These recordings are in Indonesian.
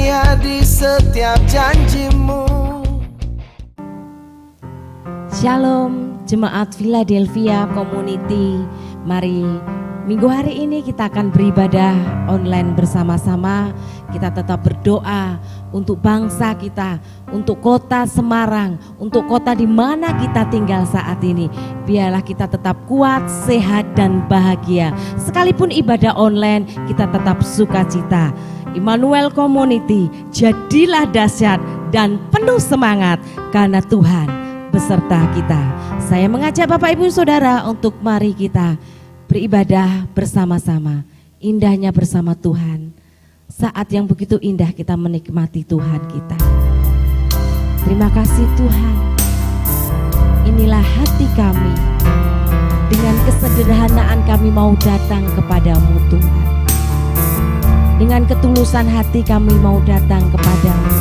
setia di setiap janjimu. Shalom Jemaat Philadelphia Community. Mari minggu hari ini kita akan beribadah online bersama-sama. Kita tetap berdoa untuk bangsa kita, untuk kota Semarang, untuk kota di mana kita tinggal saat ini. Biarlah kita tetap kuat, sehat dan bahagia. Sekalipun ibadah online, kita tetap sukacita. Immanuel Community, jadilah dahsyat dan penuh semangat karena Tuhan beserta kita. Saya mengajak Bapak Ibu Saudara untuk mari kita beribadah bersama-sama. Indahnya bersama Tuhan. Saat yang begitu indah kita menikmati Tuhan kita. Terima kasih Tuhan. Inilah hati kami. Dengan kesederhanaan kami mau datang kepadamu Tuhan. Dengan ketulusan hati kami mau datang kepadamu.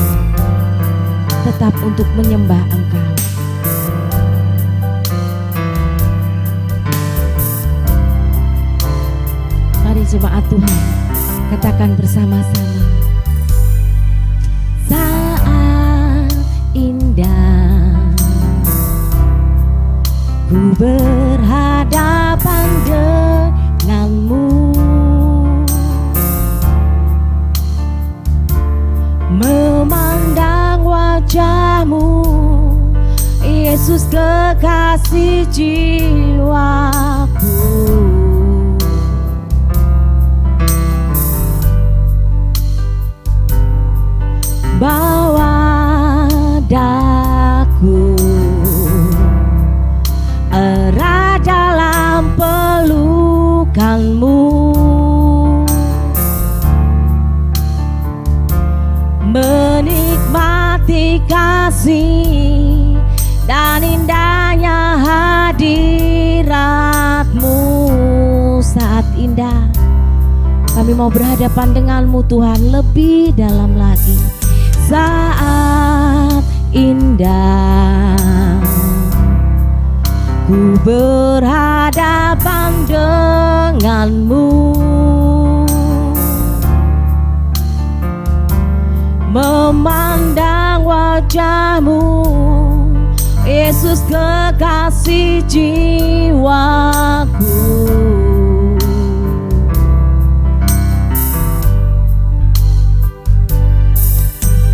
Tetap untuk menyembah Engkau. Mari jemaat Tuhan, katakan bersama-sama. Saat indah ku berhadapan denganmu, memandang wajahmu, Yesus kekasih jiwaku. Bawa daku erat dalam pelukanmu, menikmati kasih dan indahnya hadiratmu. Saat indah kami mau berhadapan denganmu Tuhan lebih dalam lagi. Saat indah ku berhadapan denganmu, memandang wajahmu, Yesus kekasih jiwaku.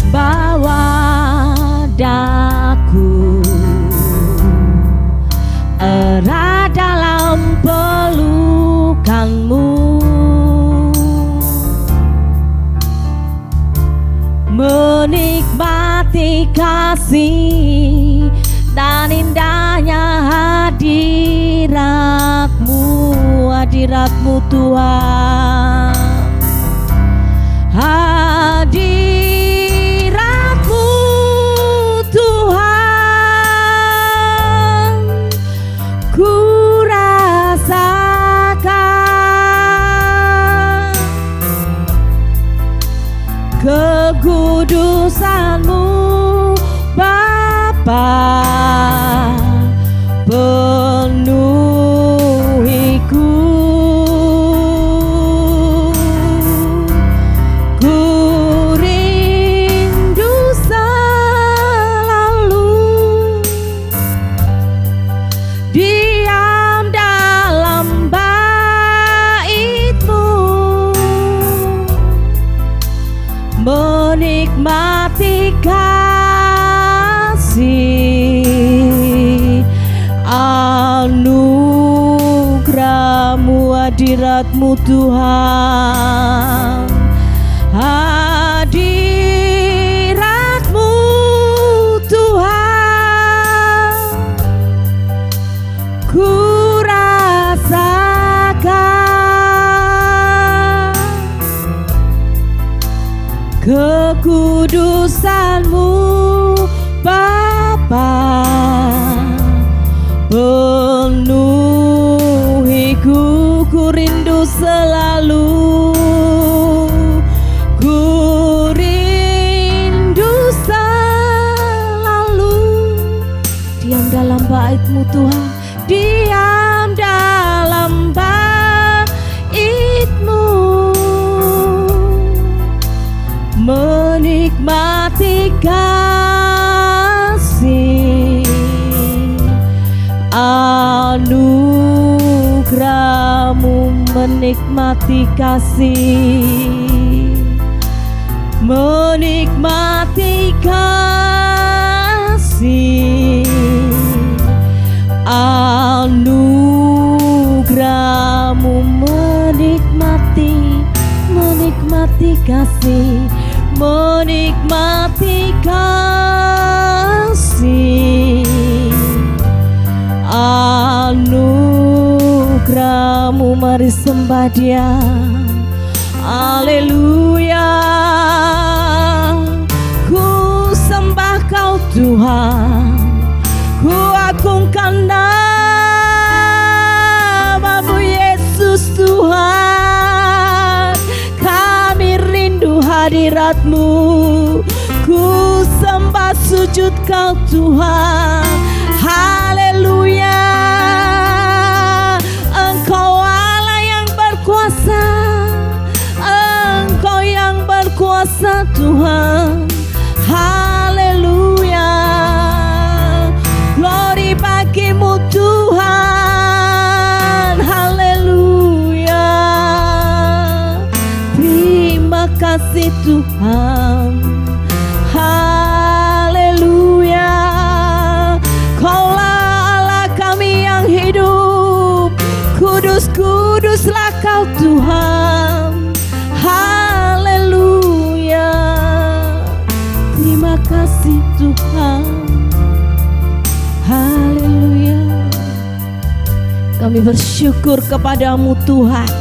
Bawa daku erat dalam pelukanmu, menikmati kasih dan indahnya hadiratmu, hadiratmu Tuhan. Hadiratmu Tuhan, ku rasakan kekudusanmu Bapa, penuhiku. Menikmati kasih anugerahmu, hadiratmu Tuhan. Hadiratmu Tuhan, ku rasakan kekudusanmu Bapa, penuhiku, ku rindu selalu, ku rindu selalu diam dalam bait-Mu Tuhan, diam dalam bait-Mu, menikmati kasih, anugerah-Mu menikmati kasih, menikmati kasih, anugerah-Mu menikmati kasih, menikmati kasih, anugerah-Mu. Mari sembah Dia. Haleluya, ku sembah Kau Tuhan, ku agungkan nama-Mu Yesus Tuhan. Kami rindu hadirat-Mu, ku sembah sujud Kau Tuhan. Haleluya, Engkau Allah yang berkuasa, Engkau yang berkuasa Tuhan. Haleluya, glory bagi-Mu Tuhan. Haleluya, terima kasih Tuhan. Haleluya, Kaulah Allah kami yang hidup, kudus, kuduslah Kau Tuhan. Haleluya, terima kasih Tuhan. Haleluya, kami bersyukur kepada-Mu Tuhan.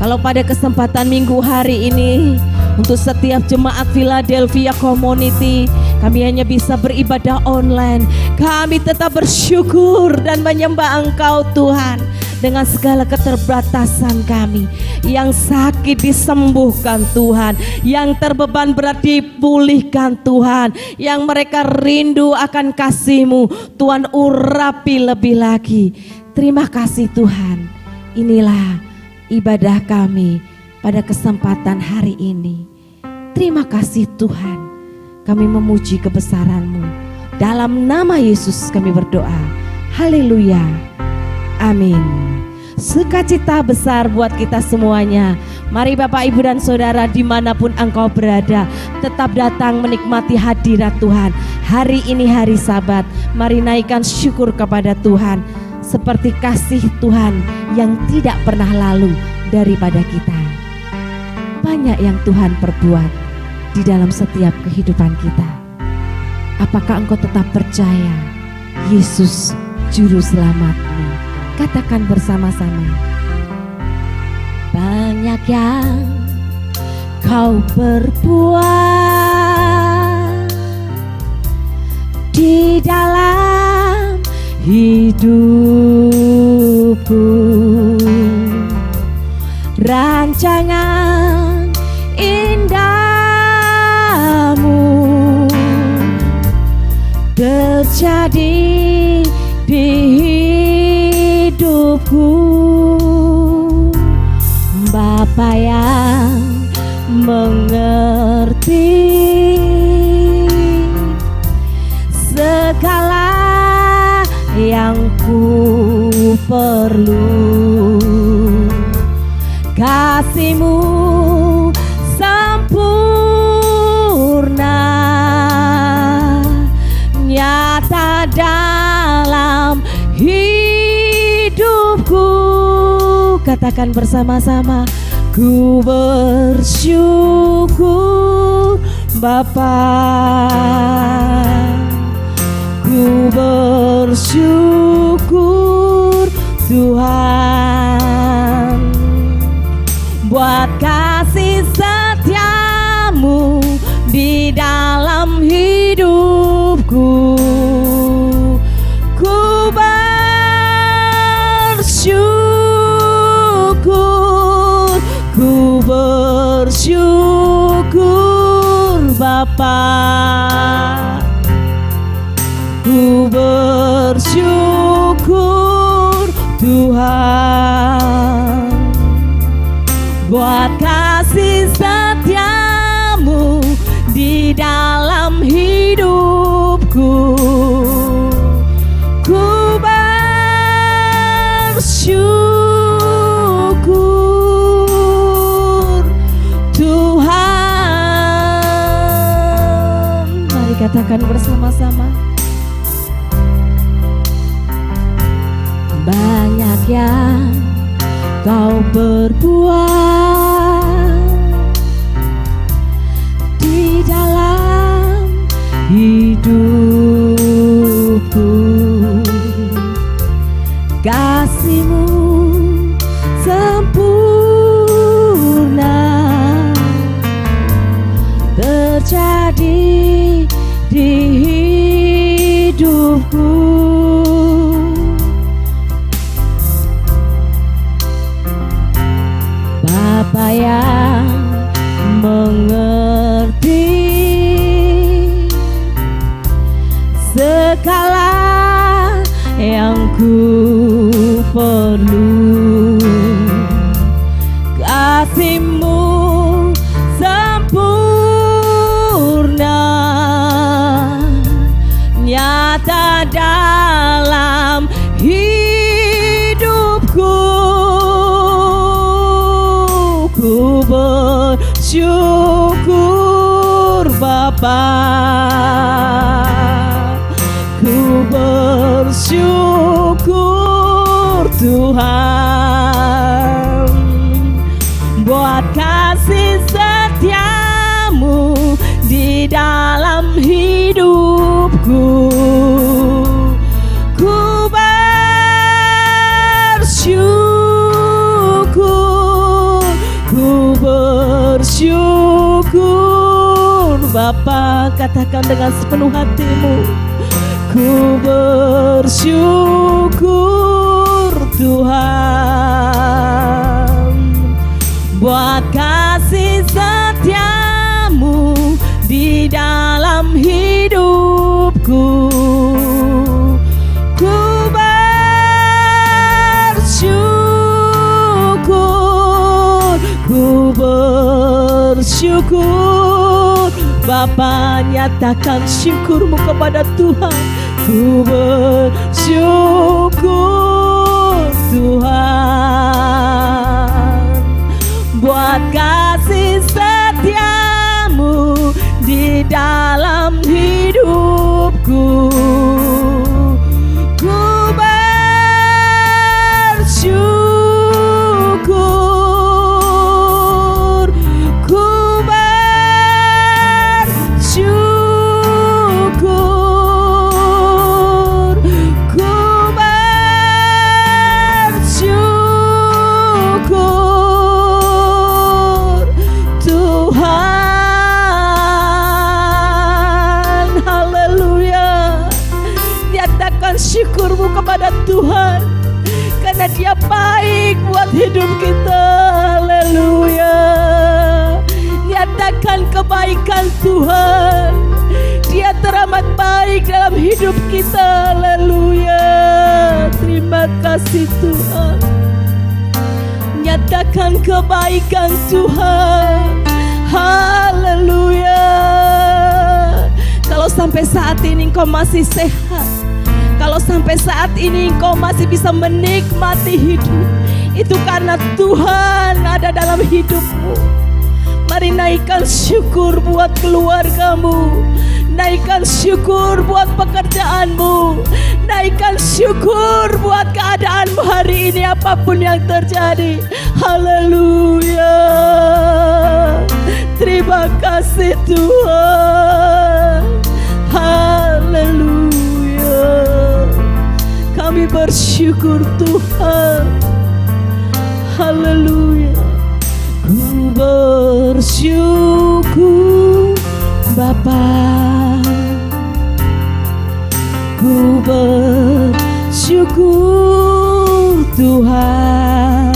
Kalau pada kesempatan minggu hari ini, untuk setiap jemaat Philadelphia Community, kami hanya bisa beribadah online. Kami tetap bersyukur dan menyembah Engkau Tuhan. Dengan segala keterbatasan kami, yang sakit disembuhkan Tuhan, yang terbeban berat dipulihkan Tuhan, yang mereka rindu akan kasih-Mu, Tuhan urapi lebih lagi. Terima kasih Tuhan. Inilah ibadah kami pada kesempatan hari ini. Terima kasih Tuhan, kami memuji kebesaran-Mu. Dalam nama Yesus kami berdoa. Haleluya, amin. Sukacita besar buat kita semuanya. Mari Bapak, Ibu, dan Saudara dimanapun engkau berada, tetap datang menikmati hadirat Tuhan. Hari ini hari Sabat, mari naikkan syukur kepada Tuhan, seperti kasih Tuhan yang tidak pernah lalu daripada kita. Banyak yang Tuhan perbuat di dalam setiap kehidupan kita. Apakah engkau tetap percaya Yesus Juru Selamat-Mu? Katakan bersama-sama. Banyak yang Kau perbuat di dalam hidupku, rancangan indah-Mu terjadi di hidupku. Bapa yang mengerti segala yang ku perlu, kasih-Mu sempurna nyata dalam hidupku. Katakan bersama-sama, ku bersyukur Bapa, ku bersyukur Tuhan, buat kasih setia-Mu di dalam hidupku. Ku bersyukur, ku bersyukur Bapa, ku bersyukur Tuhan, buat kasih setia-Mu katakan bersama-sama. Banyak yang kau berbuat di dalam hidupku, kasih-Mu sempurna terjadi di hidupku. Bapa yang mengerti segala yang ku perlu, kasih-Mu sempurna nyata dalam hidupku. Ku bersyukur Bapa, ku bersyukur Tuhan buat kasih setiamu di dalam hidupku. Ku bersyukur, ku bersyukur Bapa, katakan dengan sepenuh hatimu. Ku bersyukur Tuhan buat kasih setiamu di dalam hidupku. Ku bersyukur, ku bersyukur Bapa, nyatakan syukurmu kepada Tuhan. Ku bersyukur Tuhan buat kasih setiamu di dalam hidupku. Ku bersyukur, ku bersyukur, ku bersyukur Tuhan. Haleluya. Nyatakan syukurmu kepada Tuhan karena Dia baik buat hidup kita. Haleluya. Nyatakan kebaikan Tuhan, Dia teramat baik dalam hidup kita. Haleluya. Terima kasih Tuhan. Nyatakan kebaikan Tuhan. Haleluya. Kalau sampai saat ini engkau masih sehat, kalau sampai saat ini engkau masih bisa menikmati hidup, itu karena Tuhan ada dalam hidupmu. Mari naikkan syukur buat keluargamu, naikkan syukur buat pekerjaanmu, naikkan syukur buat keadaanmu hari ini apapun yang terjadi. Haleluya. Terima kasih Tuhan. Haleluya. Kami bersyukur Tuhan. Haleluya. Ku bersyukur Bapa, ku bersyukur Tuhan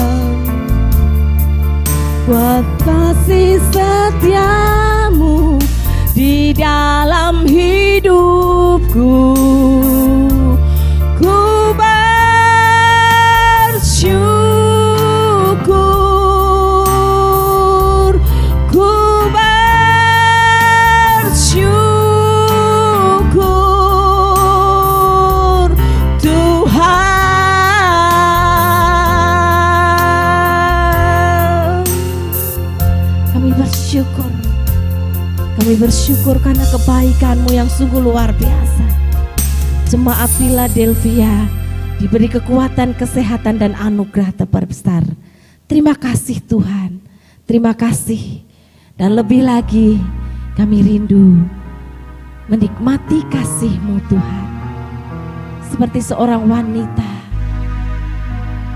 buat kasih setiamu di dalam hidupku. Ku bersyukur, ku bersyukur Tuhan. Kami bersyukur Kami bersyukur karena kebaikan-Mu yang sungguh luar biasa. Jemaat Philadelphia diberi kekuatan, kesehatan, dan anugerah terbesar. Terima kasih Tuhan, terima kasih. Dan lebih lagi kami rindu menikmati kasih-Mu Tuhan. Seperti seorang wanita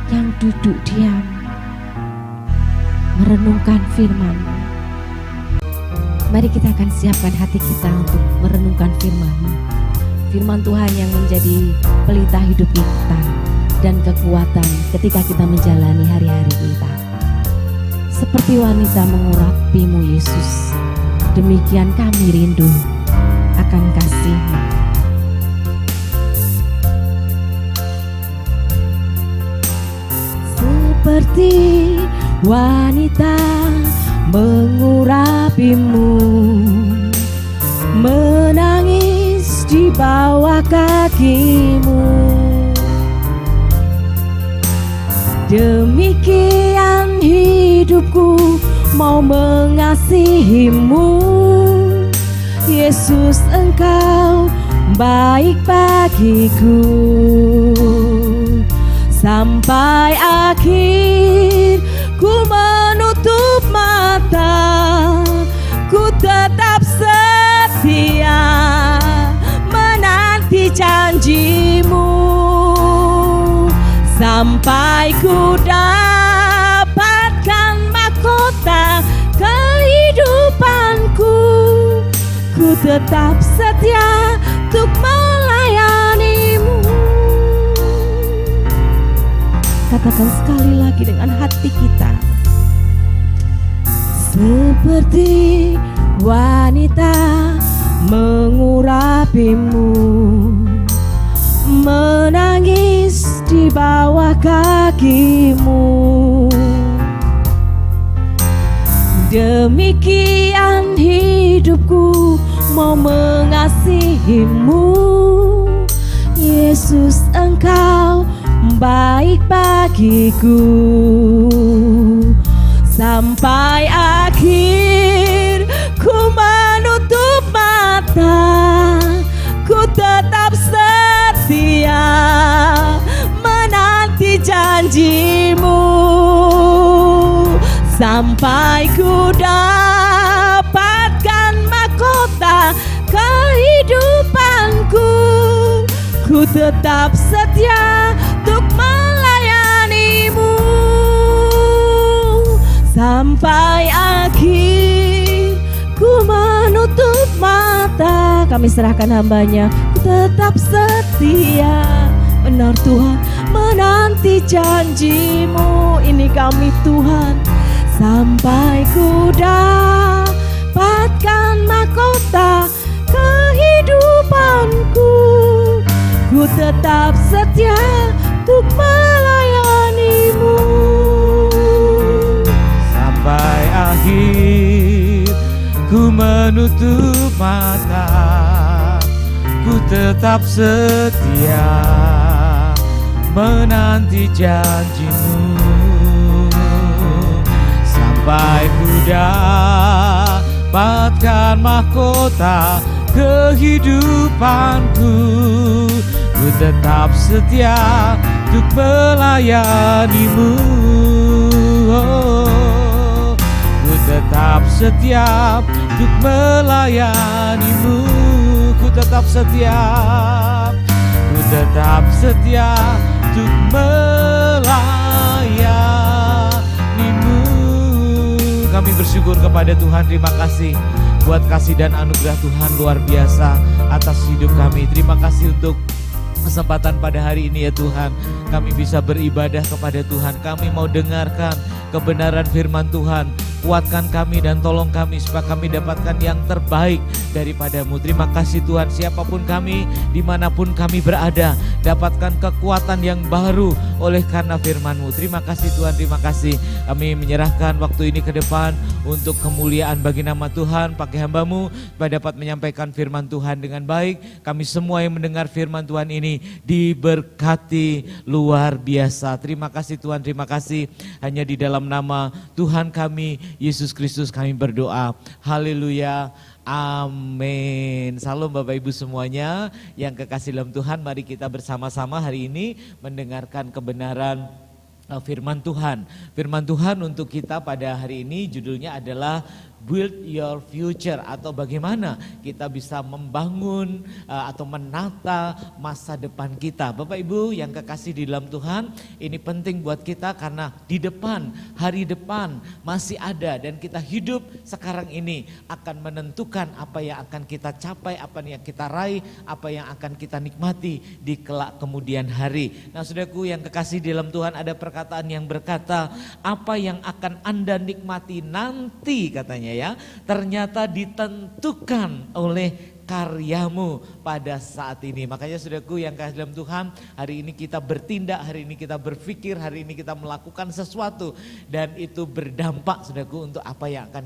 yang duduk diam merenungkan firman-Mu. Mari kita akan siapkan hati kita untuk merenungkan firman-Mu. Firman Tuhan yang menjadi pelita hidup kita dan kekuatan ketika kita menjalani hari-hari kita. Seperti wanita mengurapi-Mu Yesus, demikian kami rindu akan kasih-Mu. Seperti wanita mengurapi-Mu, menangis di bawah kaki-Mu. Demikian hidupku mau mengasihi-Mu. Yesus, Engkau baik bagiku. Sampai akhir ku menutup mata, ku tetap setia menanti janji-Mu. Sampai ku dapatkan mahkota kehidupanku, ku tetap setia untuk melayani-Mu. Katakan sekali lagi dengan hati kita. Seperti wanita mengurapi-Mu, menangis di bawah kaki-Mu. Demikian hidupku mau mengasihi-Mu. Yesus, Engkau baik bagiku. Sampai akhir ku menutup mata, ku tetap setia menanti janji-Mu. Sampai ku dapatkan mahkota kehidupanku, ku tetap setia untuk melayani-Mu. Sampai akhir ku menutup mata. Kami serahkan hamba-Nya, ku tetap setia. Benar Tuhan, menanti janji-Mu. Ini kami Tuhan. Sampai ku dapatkan mahkota kehidupanku, ku tetap setia untuk melayani-Mu. Sampai akhir ku menutup mata, ku tetap setia menanti janji-Mu. Sampai ku dapatkan mahkota kehidupanku, ku tetap setia untuk melayani-Mu. Ku tetap setia untuk melayani-Mu. Ku tetap setia, ku tetap setia untuk melayani-Mu. Kami bersyukur kepada Tuhan, terima kasih buat kasih dan anugerah Tuhan luar biasa atas hidup kami. Terima kasih untuk kesempatan pada hari ini ya Tuhan. Kami bisa beribadah kepada Tuhan. Kami mau dengarkan kebenaran firman Tuhan. Kuatkan kami dan tolong kami supaya kami dapatkan yang terbaik daripada-Mu. Terima kasih Tuhan, siapapun kami, dimanapun kami berada, dapatkan kekuatan yang baru oleh karena firman-Mu. Terima kasih Tuhan, terima kasih. Kami menyerahkan waktu ini ke depan untuk kemuliaan bagi nama Tuhan. Pakai hamba-Mu supaya dapat menyampaikan firman Tuhan dengan baik. Kami semua yang mendengar firman Tuhan ini diberkati luar biasa. Terima kasih Tuhan, terima kasih. Hanya di dalam nama Tuhan kami Yesus Kristus kami berdoa. Haleluya. Amin. Salam Bapak Ibu semuanya yang kekasih dalam Tuhan, mari kita bersama-sama hari ini mendengarkan kebenaran firman Tuhan. Firman Tuhan untuk kita pada hari ini judulnya adalah Build Your Future, atau bagaimana kita bisa membangun atau menata masa depan kita. Bapak Ibu yang kekasih di dalam Tuhan, ini penting buat kita karena di depan, hari depan masih ada, dan kita hidup sekarang ini akan menentukan apa yang akan kita capai, apa yang kita raih, apa yang akan kita nikmati di kelak kemudian hari. Nah saudaraku yang kekasih di dalam Tuhan, ada perkataan yang berkata, apa yang akan Anda nikmati nanti, katanya ya, ternyata ditentukan oleh karyamu pada saat ini. Makanya saudaraku yang kasih dalam Tuhan, hari ini kita bertindak, hari ini kita berpikir, hari ini kita melakukan sesuatu, dan itu berdampak saudaraku untuk apa yang akan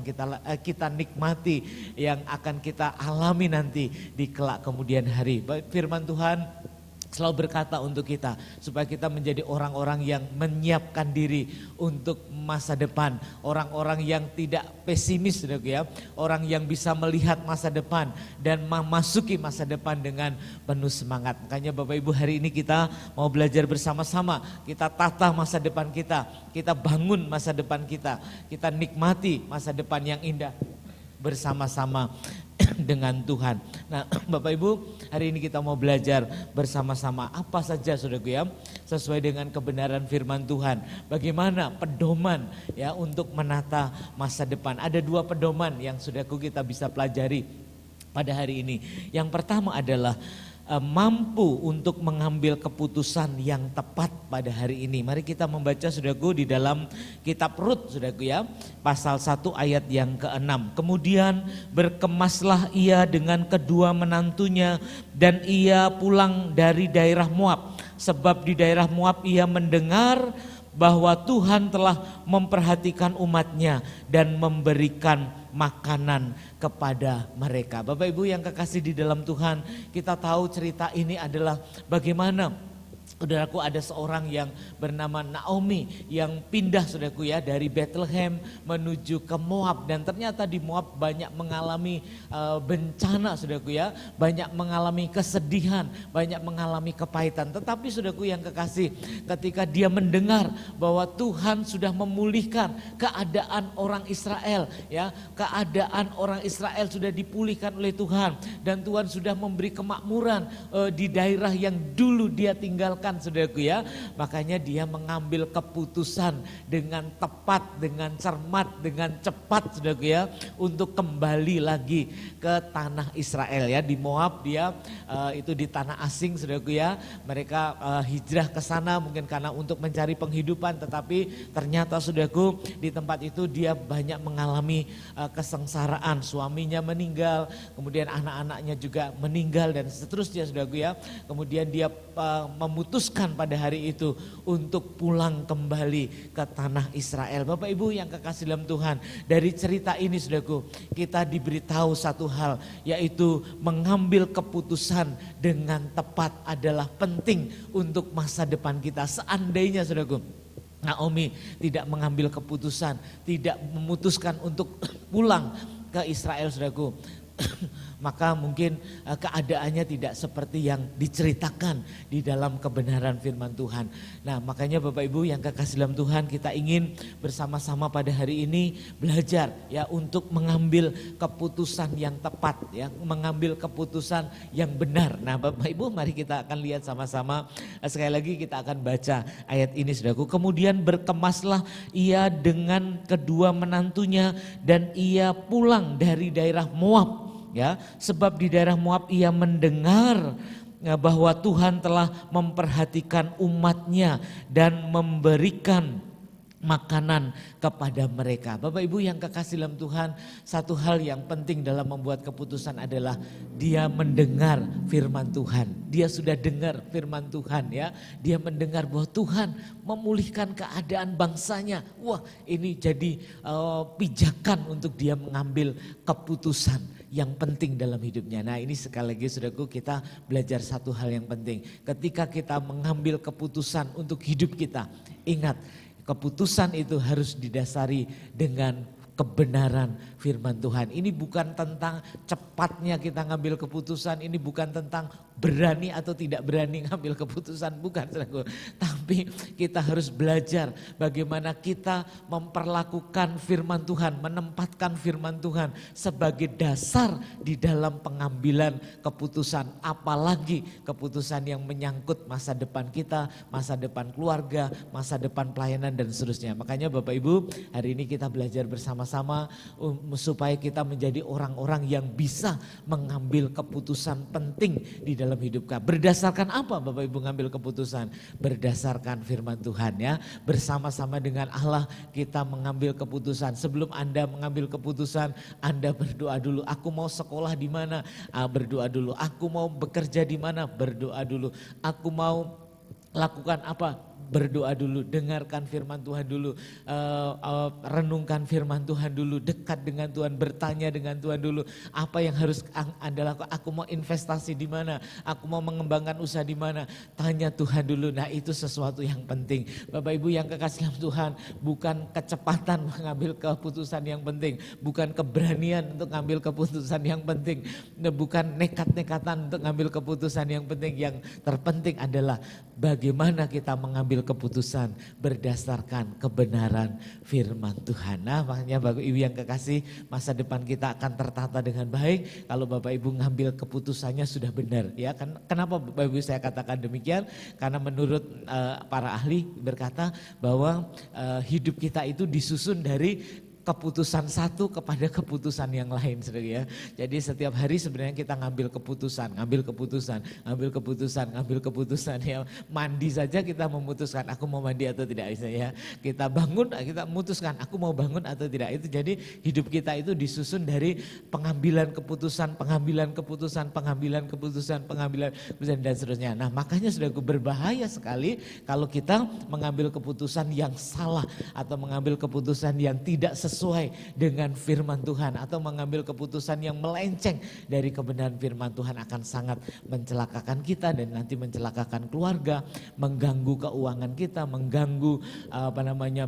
kita nikmati, yang akan kita alami nanti di kelak kemudian hari. Firman Tuhan selalu berkata untuk kita supaya kita menjadi orang-orang yang menyiapkan diri untuk masa depan, orang-orang yang tidak pesimis, saudaraku ya, orang yang bisa melihat masa depan dan memasuki masa depan dengan penuh semangat. Makanya Bapak Ibu hari ini kita mau belajar bersama-sama, kita tata masa depan kita bangun masa depan kita nikmati masa depan yang indah bersama-sama dengan Tuhan. Nah Bapak Ibu hari ini kita mau belajar bersama-sama apa saja saudaraku ya, sesuai dengan kebenaran firman Tuhan. Bagaimana pedoman ya untuk menata masa depan. Ada 2 pedoman yang saudaraku kita bisa pelajari pada hari ini. Yang pertama adalah mampu untuk mengambil keputusan yang tepat pada hari ini. Mari kita membaca saudaraku di dalam kitab Rut saudaraku ya, pasal 1 ayat yang ke-6. Kemudian berkemaslah ia dengan kedua menantunya dan ia pulang dari daerah Moab, sebab di daerah Moab ia mendengar bahwa Tuhan telah memperhatikan umatnya dan memberikan makanan kepada mereka. Bapak Ibu yang kekasih di dalam Tuhan, kita tahu cerita ini adalah bagaimana saudaraku ada seorang yang bernama Naomi yang pindah saudaraku ya dari Bethlehem menuju ke Moab, dan ternyata di Moab banyak mengalami bencana saudaraku ya, banyak mengalami kesedihan, banyak mengalami kepahitan. Tetapi saudaraku yang kekasih, ketika dia mendengar bahwa Tuhan sudah memulihkan keadaan orang Israel ya, keadaan orang Israel sudah dipulihkan oleh Tuhan, dan Tuhan sudah memberi kemakmuran di daerah yang dulu dia tinggalkan saudaraku ya, makanya dia mengambil keputusan dengan tepat, dengan cermat, dengan cepat saudaraku ya, untuk kembali lagi ke tanah Israel ya. Di Moab dia itu di tanah asing saudaraku ya, mereka hijrah ke sana mungkin karena untuk mencari penghidupan, tetapi ternyata saudaraku di tempat itu dia banyak mengalami kesengsaraan, suaminya meninggal, kemudian anak-anaknya juga meninggal dan seterusnya saudaraku ya. Kemudian dia memutuskan pada hari itu untuk pulang kembali ke tanah Israel. Bapak Ibu yang kekasih dalam Tuhan, dari cerita ini saudaraku kita diberitahu satu hal, yaitu mengambil keputusan dengan tepat adalah penting untuk masa depan kita. Seandainya saudaraku Naomi tidak mengambil keputusan, tidak memutuskan untuk pulang ke Israel saudaraku, maka mungkin keadaannya tidak seperti yang diceritakan di dalam kebenaran firman Tuhan. Nah makanya Bapak Ibu yang kekasih dalam Tuhan, kita ingin bersama-sama pada hari ini belajar ya untuk mengambil keputusan yang tepat ya, mengambil keputusan yang benar. Nah Bapak Ibu mari kita akan lihat sama-sama, sekali lagi kita akan baca ayat ini saudaraku. Kemudian berkemaslah ia dengan kedua menantunya dan ia pulang dari daerah Moab. Ya, sebab di daerah Moab ia mendengar bahwa Tuhan telah memperhatikan umatnya dan memberikan makanan kepada mereka. Bapak Ibu yang kekasih dalam Tuhan, satu hal yang penting dalam membuat keputusan adalah dia mendengar firman Tuhan. Dia sudah dengar firman Tuhan ya. Dia mendengar bahwa Tuhan memulihkan keadaan bangsanya. Wah, ini jadi pijakan untuk dia mengambil keputusan yang penting dalam hidupnya. Nah ini sekali lagi saudaraku kita belajar satu hal yang penting. Ketika kita mengambil keputusan untuk hidup kita, ingat keputusan itu harus didasari dengan kebenaran firman Tuhan. Ini bukan tentang cepatnya kita ngambil keputusan, ini bukan tentang berani atau tidak berani ngambil keputusan, bukan saudaraku. Tapi kita harus belajar bagaimana kita memperlakukan firman Tuhan, menempatkan firman Tuhan sebagai dasar di dalam pengambilan keputusan, apalagi keputusan yang menyangkut masa depan kita, masa depan keluarga, masa depan pelayanan dan seterusnya. Makanya Bapak Ibu, hari ini kita belajar bersama-sama supaya kita menjadi orang-orang yang bisa mengambil keputusan penting di dalam hidup kita. Berdasarkan apa Bapak Ibu ngambil keputusan? Berdasarkan firman Tuhan ya. Bersama-sama dengan Allah kita mengambil keputusan. Sebelum Anda mengambil keputusan, Anda berdoa dulu. Aku mau sekolah di mana? Berdoa dulu. Aku mau bekerja di mana? Berdoa dulu. Aku mau lakukan apa? Berdoa dulu, dengarkan firman Tuhan dulu, renungkan firman Tuhan dulu, dekat dengan Tuhan, bertanya dengan Tuhan dulu. Apa yang harus Anda lakukan? Aku mau investasi di mana? Aku mau mengembangkan usaha di mana? Tanya Tuhan dulu. Nah, itu sesuatu yang penting. Bapak Ibu yang kekasih dalam Tuhan, bukan kecepatan mengambil keputusan yang penting, bukan keberanian untuk mengambil keputusan yang penting, bukan nekat-nekatan untuk mengambil keputusan yang penting. Yang terpenting adalah bagaimana kita mengambil keputusan berdasarkan kebenaran firman Tuhan. Nah, makanya Bapak Ibu yang kekasih, masa depan kita akan tertata dengan baik kalau Bapak Ibu ngambil keputusannya sudah benar. Ya, kenapa Bapak Ibu saya katakan demikian? Karena menurut para ahli berkata bahwa hidup kita itu disusun dari keputusan satu kepada keputusan yang lain, saudara ya. Jadi setiap hari sebenarnya kita ngambil keputusan ya. Mandi saja kita memutuskan aku mau mandi atau tidak ya. Kita bangun, kita memutuskan aku mau bangun atau tidak. Itu jadi hidup kita itu disusun dari pengambilan keputusan dan seterusnya. Nah, makanya sudah berbahaya sekali kalau kita mengambil keputusan yang salah atau mengambil keputusan yang tidak sesuai dengan firman Tuhan atau mengambil keputusan yang melenceng dari kebenaran firman Tuhan akan sangat mencelakakan kita dan nanti mencelakakan keluarga, mengganggu keuangan kita, mengganggu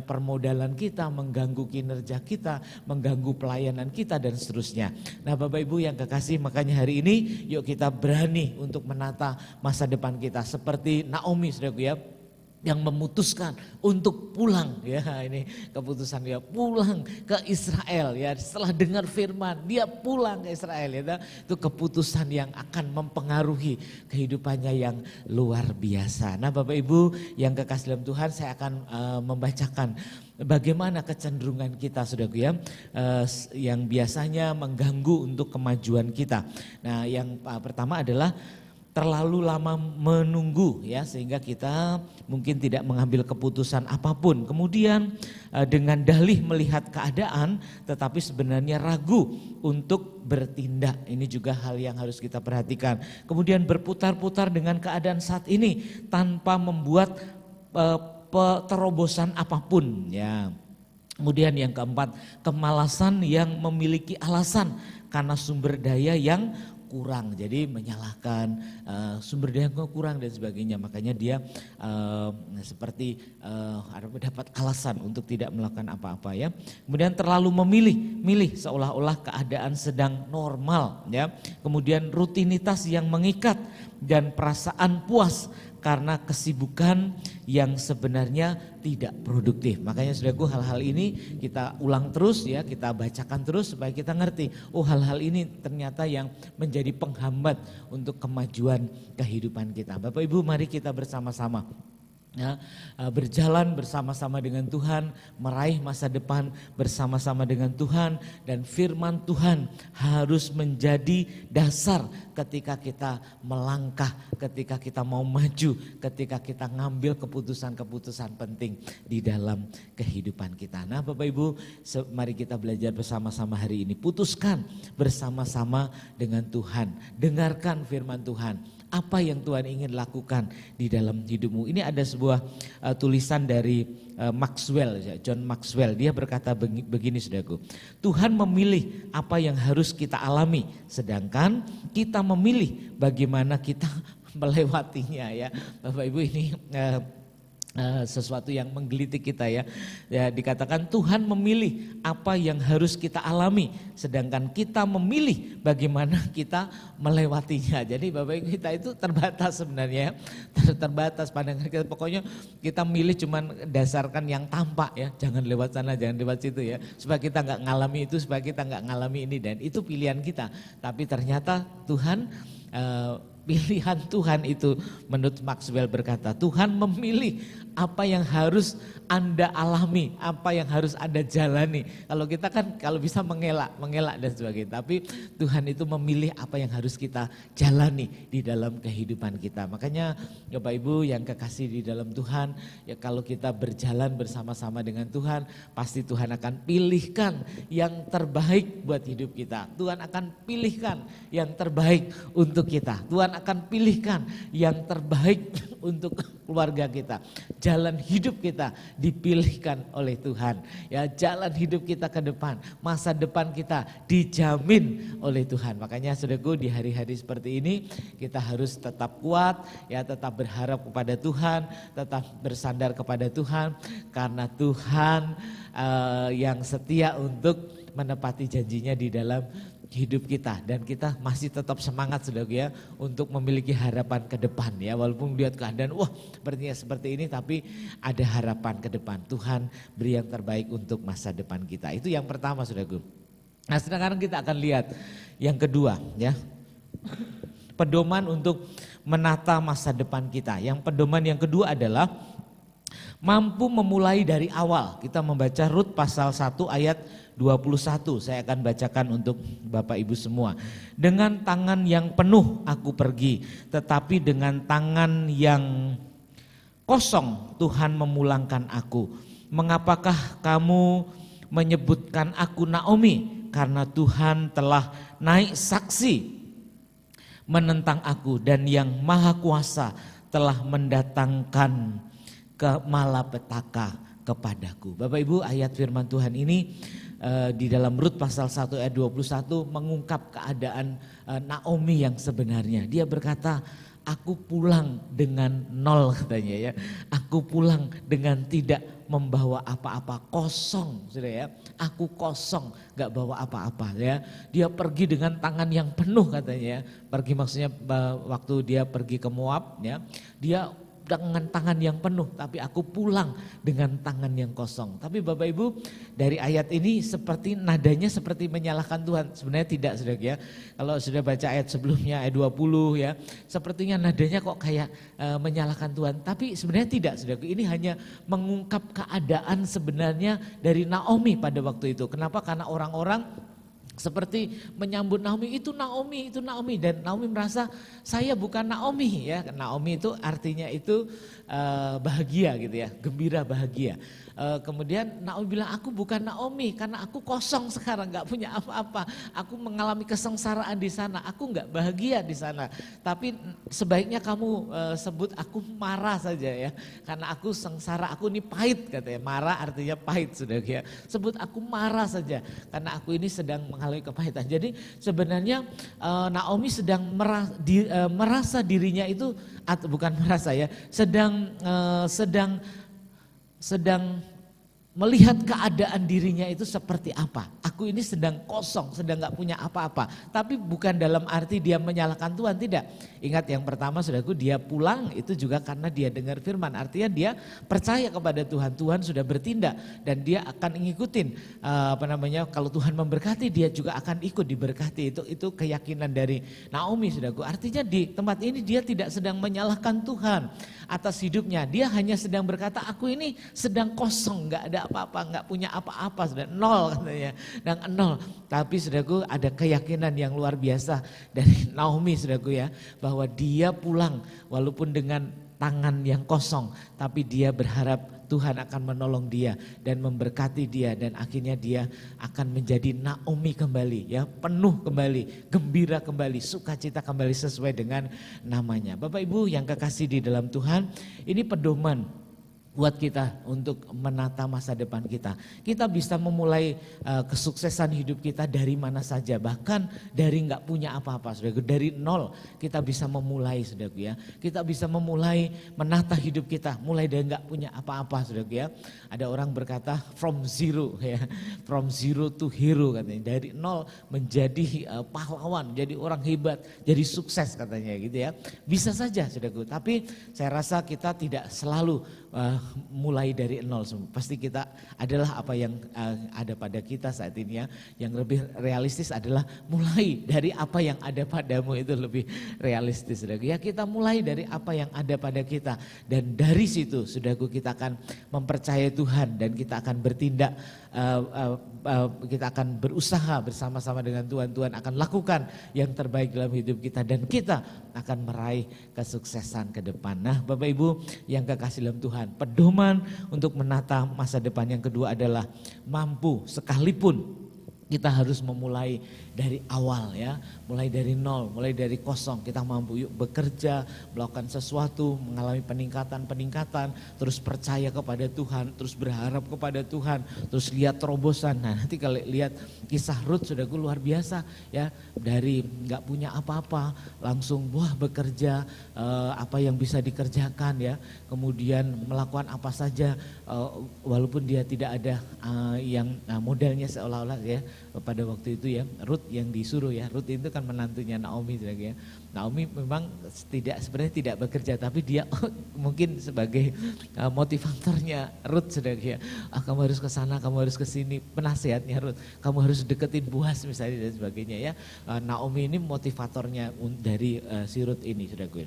permodalan kita, mengganggu kinerja kita, mengganggu pelayanan kita dan seterusnya. Nah, Bapak Ibu yang kekasih, makanya hari ini yuk kita berani untuk menata masa depan kita seperti Naomi, saudaraku ya, yang memutuskan untuk pulang ya. Ini keputusan dia pulang ke Israel ya, setelah dengar firman dia pulang ke Israel ya. Itu keputusan yang akan mempengaruhi kehidupannya yang luar biasa. Nah, Bapak Ibu yang kekasih dalam Tuhan, saya akan membacakan bagaimana kecenderungan kita, saudaraku ya, yang biasanya mengganggu untuk kemajuan kita. Nah, yang pertama adalah terlalu lama menunggu ya, sehingga kita mungkin tidak mengambil keputusan apapun. Kemudian dengan dalih melihat keadaan tetapi sebenarnya ragu untuk bertindak. Ini juga hal yang harus kita perhatikan. Kemudian berputar-putar dengan keadaan saat ini tanpa membuat terobosan apapun ya. Kemudian yang keempat, kemalasan yang memiliki alasan karena sumber daya yang kurang, jadi menyalahkan sumber daya kurang dan sebagainya. Makanya dia seperti dapat alasan untuk tidak melakukan apa-apa ya. Kemudian terlalu memilih seolah-olah keadaan sedang normal ya. Kemudian rutinitas yang mengikat dan perasaan puas karena kesibukan yang sebenarnya tidak produktif. Makanya saudaraku, hal-hal ini kita ulang terus ya, kita bacakan terus supaya kita ngerti, oh hal-hal ini ternyata yang menjadi penghambat untuk kemajuan kehidupan kita. Bapak Ibu, mari kita bersama-sama ya, berjalan bersama-sama dengan Tuhan, meraih masa depan bersama-sama dengan Tuhan, dan firman Tuhan harus menjadi dasar ketika kita melangkah, ketika kita mau maju, ketika kita ngambil keputusan-keputusan penting di dalam kehidupan kita. Nah, Bapak Ibu, mari kita belajar bersama-sama hari ini. Putuskan bersama-sama dengan Tuhan, dengarkan firman Tuhan. Apa yang Tuhan ingin lakukan di dalam hidupmu. Ini ada sebuah tulisan dari John Maxwell. Dia berkata begini, saudaraku. Tuhan memilih apa yang harus kita alami, sedangkan kita memilih bagaimana kita melewatinya ya. Bapak Ibu, ini sesuatu yang menggelitik kita ya. Ya, dikatakan Tuhan memilih apa yang harus kita alami, sedangkan kita memilih bagaimana kita melewatinya. Jadi Bapak Ibu, kita itu terbatas sebenarnya, terbatas pandangan kita. Pokoknya kita milih cuman dasarkan yang tampak ya, jangan lewat sana, jangan lewat situ ya, supaya kita nggak ngalami itu, supaya kita nggak ngalami ini, dan itu pilihan kita. Tapi ternyata Tuhan pilihan Tuhan itu, menurut Maxwell berkata, Tuhan memilih apa yang harus Anda alami, apa yang harus Anda jalani. Kalau kita kan kalau bisa mengelak dan sebagainya. Tapi Tuhan itu memilih apa yang harus kita jalani di dalam kehidupan kita. Makanya Bapak Ibu yang kekasih di dalam Tuhan, ya kalau kita berjalan bersama-sama dengan Tuhan, pasti Tuhan akan pilihkan yang terbaik buat hidup kita. Tuhan akan pilihkan yang terbaik untuk kita. Tuhan akan pilihkan yang terbaik untuk keluarga kita. Jalan hidup kita dipilihkan oleh Tuhan. Ya, jalan hidup kita ke depan, masa depan kita dijamin oleh Tuhan. Makanya saudaraku, di hari-hari seperti ini kita harus tetap kuat, ya, tetap berharap kepada Tuhan, tetap bersandar kepada Tuhan, karena Tuhan yang setia untuk menepati janjinya di dalam hidup kita, dan kita masih tetap semangat saudaraku ya untuk memiliki harapan ke depan ya, walaupun lihat keadaan sepertinya seperti ini, tapi ada harapan ke depan. Tuhan beri yang terbaik untuk masa depan kita. Itu yang pertama saudaraku. Nah, sekarang kita akan lihat yang kedua ya. Pedoman untuk menata masa depan kita. Yang pedoman yang kedua adalah mampu memulai dari awal. Kita membaca Rut pasal 1 ayat 21. Saya akan bacakan untuk Bapak Ibu semua. Dengan tangan yang penuh aku pergi, tetapi dengan tangan yang kosong Tuhan memulangkan aku. Mengapakah kamu menyebutkan aku Naomi? Karena Tuhan telah naik saksi menentang aku, dan yang Maha Kuasa telah mendatangkan malapetaka kepadaku. Bapak Ibu, ayat firman Tuhan ini di dalam Rut pasal 1 ayat 21 mengungkap keadaan Naomi yang sebenarnya. Dia berkata, aku pulang dengan nol katanya ya. Aku pulang dengan tidak membawa apa-apa, kosong sudah ya. Aku kosong, gak bawa apa-apa ya. Dia pergi dengan tangan yang penuh katanya ya. Pergi maksudnya waktu dia pergi ke Moab ya. Dia dengan tangan yang penuh, tapi aku pulang dengan tangan yang kosong. Tapi Bapak Ibu, dari ayat ini seperti nadanya seperti menyalahkan Tuhan. Sebenarnya tidak saudara ya. Kalau sudah baca ayat sebelumnya ayat 20 ya, sepertinya nadanya kok kayak menyalahkan Tuhan. Tapi sebenarnya tidak saudara. Ini hanya mengungkap keadaan sebenarnya dari Naomi pada waktu itu. Kenapa? Karena orang-orang seperti menyambut Naomi, itu Naomi, itu Naomi. Dan Naomi merasa saya bukan Naomi ya. Naomi itu artinya itu bahagia gitu ya, gembira bahagia. Kemudian Naomi bilang, aku bukan Naomi karena aku kosong sekarang, gak punya apa-apa. Aku mengalami kesengsaraan di sana, aku gak bahagia di sana. Tapi sebaiknya kamu sebut aku marah saja ya. Karena aku sengsara, aku ini pahit katanya. Marah artinya pahit sudah ya. Sebut aku marah saja karena aku ini sedang mengalami kepahitan. Jadi sebenarnya Naomi sedang merasa dirinya itu, atau bukan merasa ya, sedang melihat keadaan dirinya itu seperti apa. Aku ini sedang kosong, sedang gak punya apa-apa. Tapi bukan dalam arti dia menyalahkan Tuhan, tidak. Ingat yang pertama saudaraku, dia pulang itu juga karena dia dengar firman. Artinya dia percaya kepada Tuhan, Tuhan sudah bertindak dan dia akan ngikutin kalau Tuhan memberkati dia juga akan ikut diberkati. Itu keyakinan dari Naomi saudaraku. Artinya di tempat ini dia tidak sedang menyalahkan Tuhan atas hidupnya. Dia hanya sedang berkata, aku ini sedang kosong, gak ada apa-apa, gak punya apa-apa, sudah nol katanya, dan nol. Tapi saudaraku, ada keyakinan yang luar biasa dari Naomi saudaraku ya, bahwa dia pulang walaupun dengan tangan yang kosong, tapi dia berharap Tuhan akan menolong dia dan memberkati dia, dan akhirnya dia akan menjadi Naomi kembali ya, penuh kembali, gembira kembali, sukacita kembali sesuai dengan namanya. Bapak Ibu yang kekasih di dalam Tuhan, ini pedoman buat kita untuk menata masa depan kita. Kita bisa memulai kesuksesan hidup kita dari mana saja, bahkan dari nggak punya apa-apa, saudaraku. Dari nol kita bisa memulai, saudaraku ya. Kita bisa memulai menata hidup kita, mulai dari nggak punya apa-apa, saudaraku ya. Ada orang berkata from zero ya, from zero to hero katanya. Dari nol menjadi pahlawan, jadi orang hebat, jadi sukses katanya gitu ya. Bisa saja, saudaraku. Tapi saya rasa kita tidak selalu mulai dari nol semua. Pasti kita adalah apa yang ada pada kita saat ini ya. Yang lebih realistis adalah mulai dari apa yang ada padamu, itu lebih realistis. Saudaraku. Ya kita mulai dari apa yang ada pada kita. Dan dari situ saudaraku kita akan mempercayai Tuhan dan kita akan bertindak, kita akan berusaha bersama-sama dengan Tuhan. Tuhan akan lakukan yang terbaik dalam hidup kita dan kita akan meraih kesuksesan ke depan. Nah Bapak Ibu yang kekasih dalam Tuhan, pedoman untuk menata masa depan yang kedua adalah mampu sekalipun kita harus memulai dari awal ya, mulai dari nol, mulai dari kosong. Kita mampu yuk bekerja, melakukan sesuatu, mengalami peningkatan, terus percaya kepada Tuhan, terus berharap kepada Tuhan, terus lihat terobosan. Nah nanti kalau lihat kisah Ruth saudaraku luar biasa ya, dari nggak punya apa-apa langsung bekerja, apa yang bisa dikerjakan ya, kemudian melakukan apa saja walaupun dia tidak ada yang modalnya seolah-olah ya. Pada waktu itu ya Ruth yang disuruh ya, Ruth itu kan menantunya Naomi ya. Naomi memang sebenarnya tidak bekerja, tapi dia mungkin sebagai motivatornya Ruth ya. Kamu harus ke sana, kamu harus ke sini, penasehatnya Ruth. Kamu harus deketin Boaz misalnya dan sebagainya ya. Naomi ini motivatornya dari si Ruth ini saudaraku.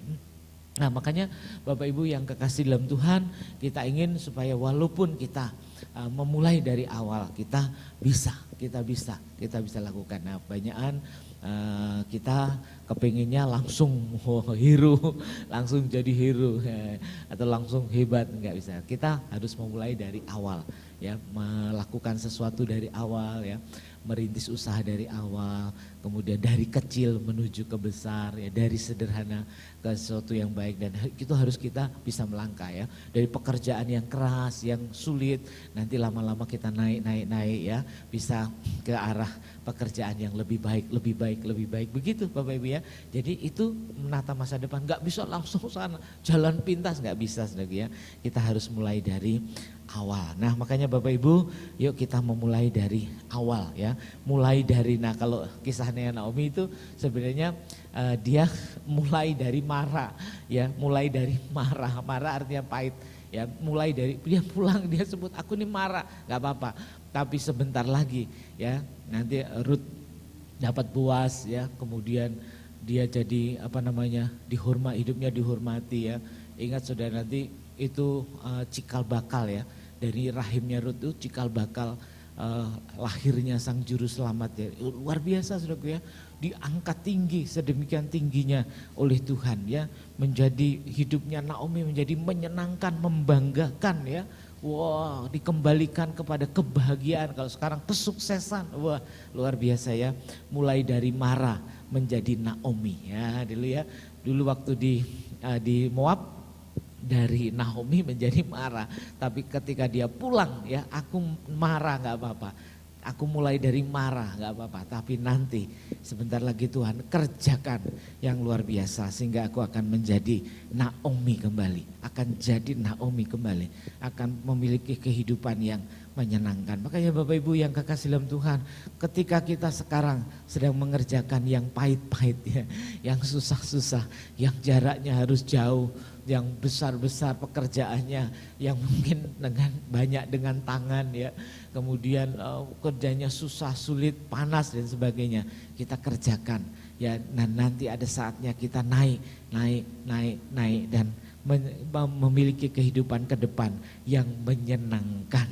Nah makanya Bapak Ibu yang kekasih dalam Tuhan, kita ingin supaya walaupun kita memulai dari awal, kita bisa lakukan. Nah banyakan kita kepinginnya langsung hero, langsung jadi hero atau langsung hebat, enggak bisa. Kita harus memulai dari awal ya, melakukan sesuatu dari awal ya, merintis usaha dari awal, kemudian dari kecil menuju ke besar ya, dari sederhana ke sesuatu yang baik, dan itu harus kita bisa melangkah ya, dari pekerjaan yang keras, yang sulit, nanti lama-lama kita naik ya, bisa ke arah pekerjaan yang lebih baik begitu Bapak Ibu ya. Jadi itu menata masa depan, nggak bisa langsung sana jalan pintas, nggak bisa saudara ya. Kita harus mulai dari awal. Nah makanya Bapak Ibu, yuk kita memulai dari awal ya. Mulai dari, nah kalau kisahnya Naomi itu sebenarnya dia mulai dari Mara ya, mulai dari Mara artinya pahit ya, mulai dari dia pulang, dia sebut aku ini Mara, nggak apa-apa, tapi sebentar lagi ya nanti Ruth dapat Boaz ya, kemudian dia jadi hidupnya dihormati ya. Ingat saudara, nanti itu cikal bakal ya, dari rahimnya Ruth itu cikal bakal lahirnya sang juru selamat ya. Luar biasa saudaraku ya, diangkat tinggi sedemikian tingginya oleh Tuhan ya, menjadi hidupnya Naomi menjadi menyenangkan, membanggakan ya. Wah, dikembalikan kepada kebahagiaan, kalau sekarang kesuksesan. Wah, luar biasa ya. Mulai dari Mara menjadi Naomi ya dulu ya. Dulu waktu di Moab, dari Naomi menjadi Mara, tapi ketika dia pulang ya, aku Mara nggak apa-apa, aku mulai dari Mara nggak apa-apa, tapi nanti sebentar lagi Tuhan kerjakan yang luar biasa sehingga aku akan menjadi Naomi kembali, akan jadi Naomi kembali, akan memiliki kehidupan yang menyenangkan. Makanya Bapak Ibu yang kekasih dalam Tuhan, ketika kita sekarang sedang mengerjakan yang pahit-pahit ya, yang susah-susah, yang jaraknya harus jauh, yang besar-besar pekerjaannya, yang mungkin banyak dengan tangan ya, kemudian kerjanya susah, sulit, panas dan sebagainya, kita kerjakan ya. Nah nanti ada saatnya kita naik dan memiliki kehidupan ke depan yang menyenangkan.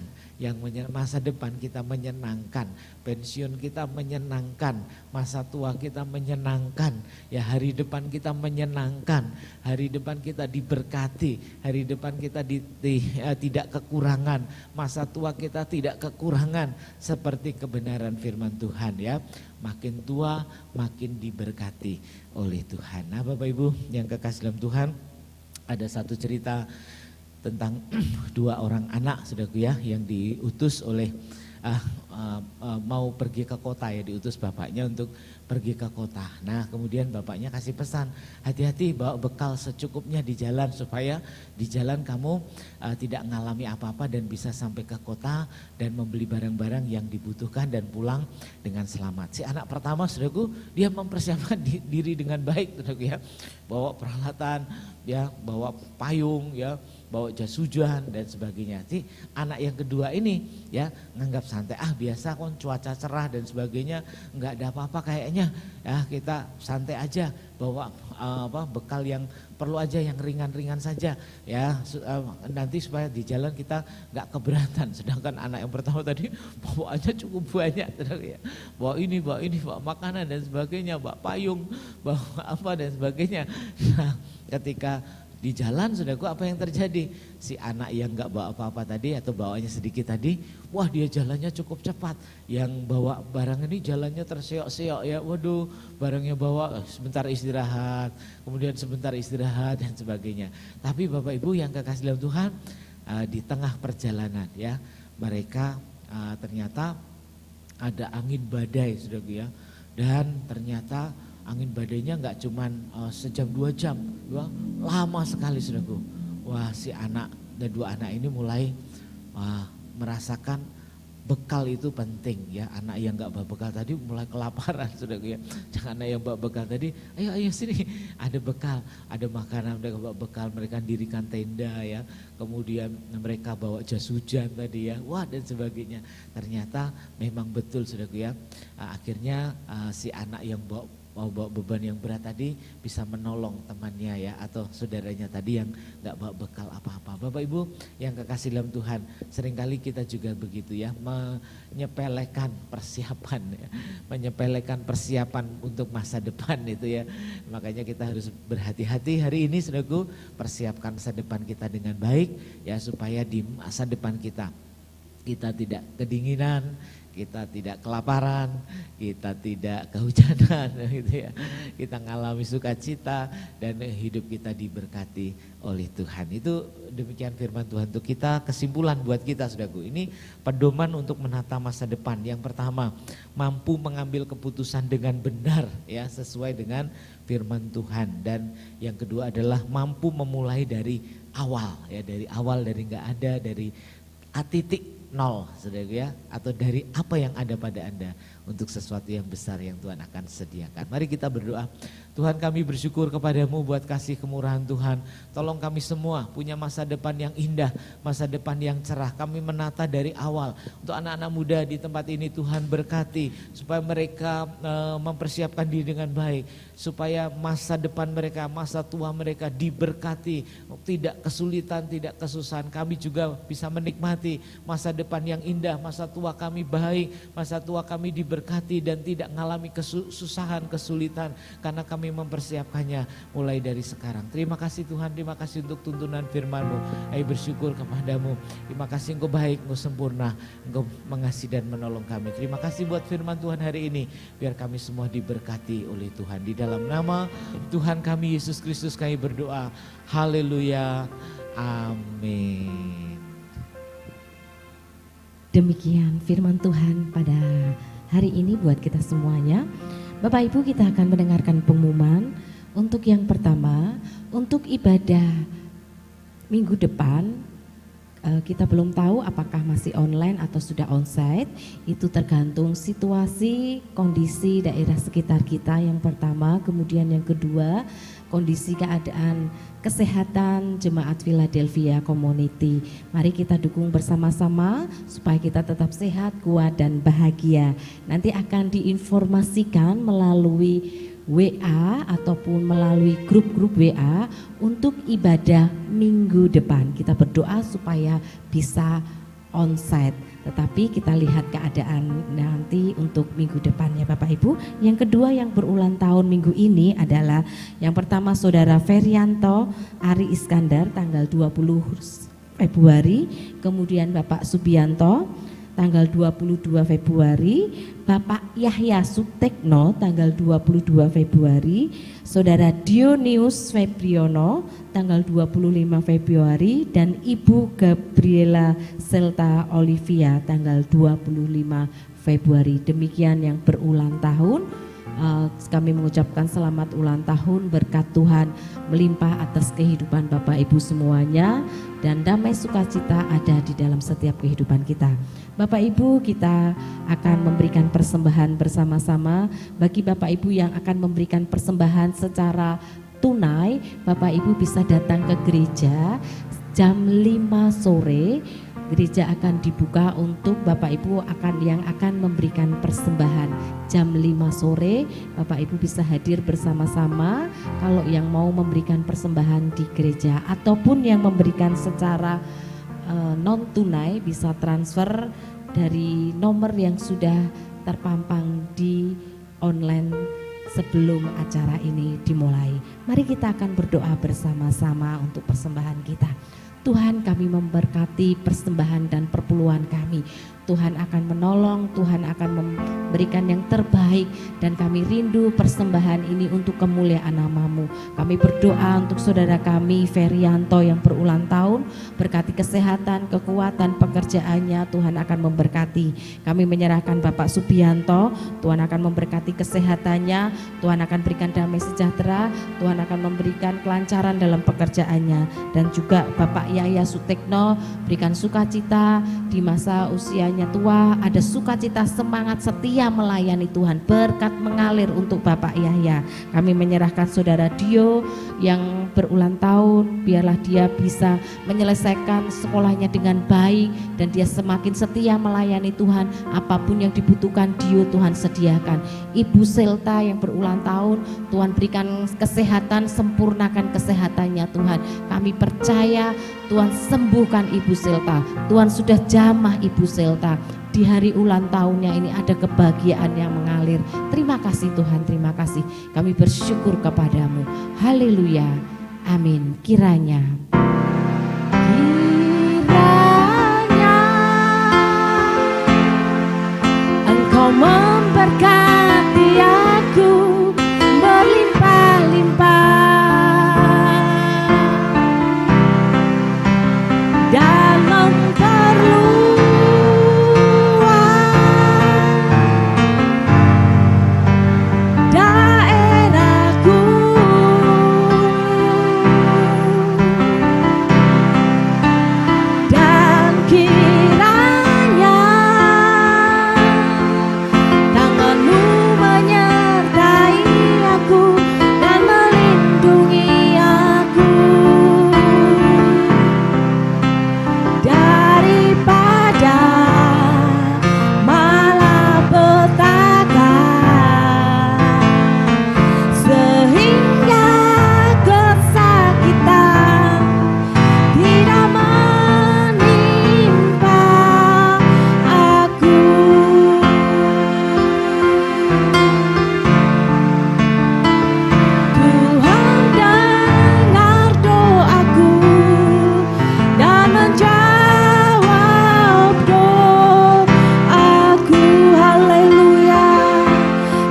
Masa depan kita menyenangkan, pensiun kita menyenangkan, masa tua kita menyenangkan, ya hari depan kita menyenangkan, hari depan kita diberkati, hari depan kita tidak kekurangan, masa tua kita tidak kekurangan, seperti kebenaran firman Tuhan ya. Makin tua makin diberkati oleh Tuhan. Nah Bapak Ibu yang kekasih dalam Tuhan, ada satu cerita tentang dua orang anak saudaraku ya yang diutus oleh mau pergi ke kota ya, diutus bapaknya untuk pergi ke kota. Nah kemudian bapaknya kasih pesan, hati-hati bawa bekal secukupnya di jalan supaya di jalan kamu tidak mengalami apa-apa dan bisa sampai ke kota dan membeli barang-barang yang dibutuhkan dan pulang dengan selamat. Si anak pertama saudaraku dia mempersiapkan diri dengan baik saudaraku ya, bawa peralatan ya, bawa payung ya, bawa jas hujan dan sebagainya. Si anak yang kedua ini ya nganggap santai, biasa kon cuaca cerah dan sebagainya, nggak ada apa-apa kayaknya ya, kita santai aja bawa bekal yang perlu aja, yang ringan-ringan saja ya, nanti supaya di jalan kita nggak keberatan. Sedangkan anak yang pertama tadi bawaannya cukup banyak ya, bawa ini, bawa makanan dan sebagainya, bawa payung, bawa apa dan sebagainya. Nah, ketika di jalan saudaraku apa yang terjadi? Si anak yang gak bawa apa-apa tadi atau bawanya sedikit tadi, wah dia jalannya cukup cepat. Yang bawa barang ini jalannya terseok-seok ya, waduh barangnya bawa sebentar istirahat, kemudian sebentar istirahat dan sebagainya. Tapi Bapak Ibu yang kekasih dalam Tuhan, di tengah perjalanan ya, mereka ternyata ada angin badai saudaraku ya, dan ternyata angin badainya nggak cuman sejam 2 jam, lama sekali saudaraku. Wah si anak dan dua anak ini mulai merasakan bekal itu penting ya. Anak yang nggak bawa bekal tadi mulai kelaparan saudaraku ya. Jangan anak yang bawa bekal tadi, ayo sini ada bekal, ada makanan, mereka bawa bekal, mereka dirikan tenda ya. Kemudian mereka bawa jas hujan tadi ya, wah dan sebagainya. Ternyata memang betul saudaraku ya. Akhirnya si anak yang bawa beban yang berat tadi bisa menolong temannya ya, atau saudaranya tadi yang gak bawa bekal apa-apa. Bapak Ibu yang kekasih dalam Tuhan, seringkali kita juga begitu ya, menyepelekan persiapan ya, menyepelekan persiapan untuk masa depan itu ya. Makanya kita harus berhati-hati hari ini saudaraku, persiapkan masa depan kita dengan baik ya, supaya di masa depan kita tidak kedinginan, kita tidak kelaparan, kita tidak kehujanan gitu ya. Kita mengalami sukacita dan hidup kita diberkati oleh Tuhan. Itu demikian firman Tuhan untuk kita. Kesimpulan buat kita saudaraku, ini pedoman untuk menata masa depan. Yang pertama, mampu mengambil keputusan dengan benar ya, sesuai dengan firman Tuhan. Dan yang kedua adalah mampu memulai dari awal ya, dari awal, dari nggak ada, dari titik nol saudaraku ya, atau dari apa yang ada pada Anda untuk sesuatu yang besar yang Tuhan akan sediakan. Mari kita berdoa. Tuhan kami bersyukur kepadamu buat kasih kemurahan Tuhan. Tolong kami semua punya masa depan yang indah, masa depan yang cerah. Kami menata dari awal. Untuk anak-anak muda di tempat ini Tuhan berkati supaya mereka mempersiapkan diri dengan baik, supaya masa depan mereka, masa tua mereka diberkati, tidak kesulitan, tidak kesusahan. Kami juga bisa menikmati masa depan yang indah, masa tua kami baik, masa tua kami diberkati dan tidak mengalami kesusahan, kesulitan, karena kami mempersiapkannya mulai dari sekarang. Terima kasih Tuhan, terima kasih untuk tuntunan firman-Mu. Kami bersyukur kepadamu. Terima kasih Engkau baik, Engkau sempurna, Engkau mengasihi dan menolong kami. Terima kasih buat firman Tuhan hari ini. Biar kami semua diberkati oleh Tuhan. Di dalam nama Tuhan kami Yesus Kristus kami berdoa. Haleluya. Amin. Demikian firman Tuhan pada hari ini buat kita semuanya. Bapak Ibu, kita akan mendengarkan pengumuman. Untuk yang pertama, untuk ibadah minggu depan, kita belum tahu apakah masih online atau sudah onsite. Itu tergantung situasi, kondisi daerah sekitar kita yang pertama. Kemudian yang kedua, kondisi keadaan kesehatan Jemaat Philadelphia Community. Mari kita dukung bersama-sama supaya kita tetap sehat, kuat dan bahagia. Nanti akan diinformasikan melalui WA ataupun melalui grup-grup WA untuk ibadah minggu depan. Kita berdoa supaya bisa onsite, tetapi kita lihat keadaan nanti untuk minggu depannya Bapak Ibu. Yang kedua yang berulang tahun minggu ini adalah yang pertama Saudara Ferianto Ari Iskandar tanggal 20 Februari, kemudian Bapak Subianto tanggal 22 Februari, Bapak Yahya Sutekno tanggal 22 Februari, Saudara Dionius Febriono tanggal 25 Februari, dan Ibu Gabriela Selta Olivia tanggal 25 Februari. Demikian yang berulang tahun. Kami mengucapkan selamat ulang tahun, berkat Tuhan melimpah atas kehidupan Bapak Ibu semuanya, dan damai sukacita ada di dalam setiap kehidupan kita. Bapak Ibu, kita akan memberikan persembahan bersama-sama. Bagi Bapak Ibu yang akan memberikan persembahan secara tunai, Bapak Ibu bisa datang ke gereja jam 5 sore. Gereja akan dibuka untuk Bapak Ibu yang akan memberikan persembahan. Jam 5 sore Bapak Ibu bisa hadir bersama-sama. Kalau yang mau memberikan persembahan di gereja ataupun yang memberikan secara non tunai, bisa transfer dari nomor yang sudah terpampang di online sebelum acara ini dimulai. Mari kita akan berdoa bersama-sama untuk persembahan kita. Tuhan, kami memberkati persembahan dan perpuluhan kami. Tuhan akan menolong, Tuhan akan memberikan yang terbaik, dan kami rindu persembahan ini untuk kemuliaan nama-Mu. Kami berdoa untuk saudara kami Ferianto yang berulang tahun, berkati kesehatan, kekuatan, pekerjaannya, Tuhan akan memberkati. Kami menyerahkan Bapak Subianto, Tuhan akan memberkati kesehatannya, Tuhan akan berikan damai sejahtera, Tuhan akan memberikan kelancaran dalam pekerjaannya, dan juga Bapak Yahya Sutekno, berikan sukacita di masa usianya tua, ada sukacita, semangat, setia melayani Tuhan, berkat mengalir untuk Bapak Yahya. Kami menyerahkan saudara Dio yang berulang tahun, biarlah dia bisa menyelesaikan sekolahnya dengan baik, dan dia semakin setia melayani Tuhan. Apapun yang dibutuhkan Dio, Tuhan sediakan. Ibu Selta yang berulang tahun, Tuhan berikan kesehatan, sempurnakan kesehatannya Tuhan. Kami percaya Tuhan sembuhkan Ibu Selta. Tuhan sudah jamah Ibu Selta. Di hari ulang tahunnya ini ada kebahagiaan yang mengalir. Terima kasih Tuhan, terima kasih. Kami bersyukur kepadamu. Haleluya. Amin. Kiranya Engkau memberkati aku berlimpah-limpah dan memperluas daerahku, dan kiranya tangan-Mu menyertai aku dan melindungi aku daripada malapetaka, sehingga kesakitan tidak menimpa aku. Tuhan dengar doaku dan menjawab doaku. Haleluya.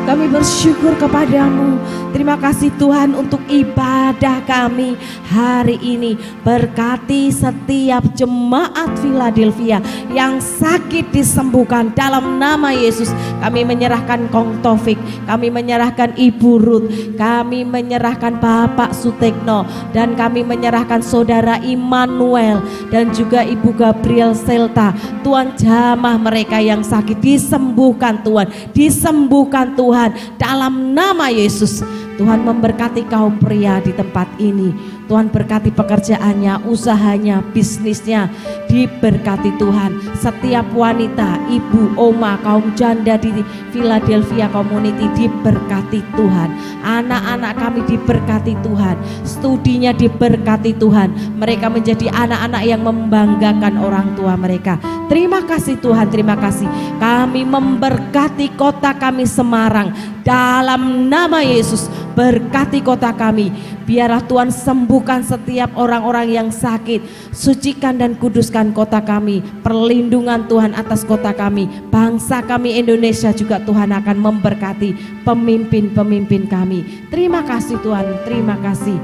Kami bersyukur kepadamu. Terima kasih Tuhan untuk ibadah kami hari ini. Berkati setiap jemaat Philadelphia yang sakit disembuhkan dalam nama Yesus. Kami menyerahkan Kong Taufik, kami menyerahkan Ibu Ruth, kami menyerahkan Bapak Sutekno, dan kami menyerahkan Saudara Immanuel dan juga Ibu Gabriel Selta. Tuhan jamah mereka yang sakit, disembuhkan Tuhan, disembuhkan Tuhan dalam nama Yesus. Tuhan memberkati kaum pria di tempat ini. Tuhan berkati pekerjaannya, usahanya, bisnisnya, diberkati Tuhan. Setiap wanita, ibu, oma, kaum janda di Philadelphia Community diberkati Tuhan. Anak-anak kami diberkati Tuhan. Studinya diberkati Tuhan. Mereka menjadi anak-anak yang membanggakan orang tua mereka. Terima kasih Tuhan, terima kasih. Kami memberkati kota kami Semarang dalam nama Yesus. berkati kota kami. Biarlah Tuhan sembuhkan setiap orang-orang yang sakit. Sucikan dan kuduskan kota kami. Perlindungan Tuhan atas kota kami. Bangsa kami Indonesia juga Tuhan akan memberkati pemimpin-pemimpin kami. Terima kasih Tuhan, terima kasih.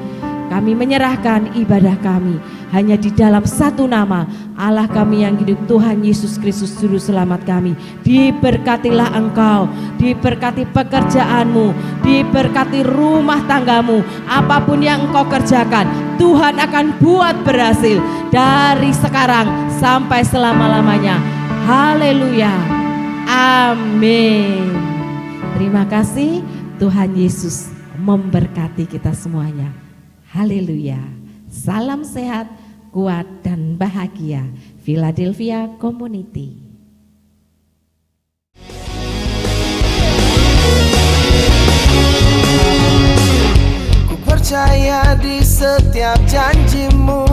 Kami menyerahkan ibadah kami hanya di dalam satu nama, Allah kami yang hidup, Tuhan Yesus Kristus Juru Selamat kami. Diberkatilah Engkau, diberkati pekerjaanmu, diberkati rumah tanggamu. Apapun yang Engkau kerjakan, Tuhan akan buat berhasil dari sekarang sampai selama-lamanya. Haleluya, amin. Terima kasih, Tuhan Yesus memberkati kita semuanya. Haleluya. Salam sehat, kuat dan bahagia. Philadelphia Community. Ku percaya di setiap janjimu,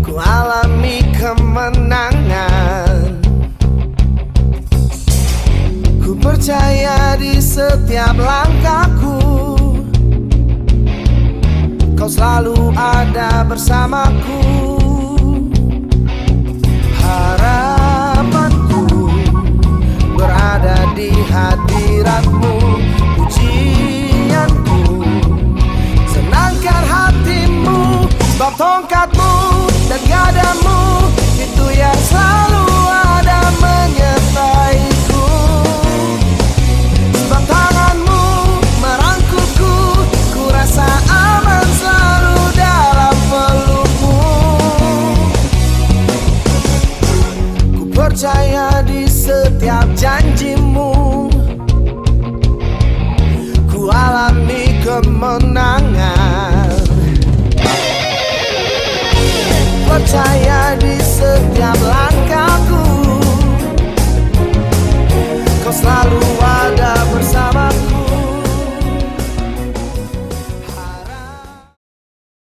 ku alami kemenangan. Ku percaya di setiap langkahku, Kau selalu ada bersamaku. Harapanku berada di hadirat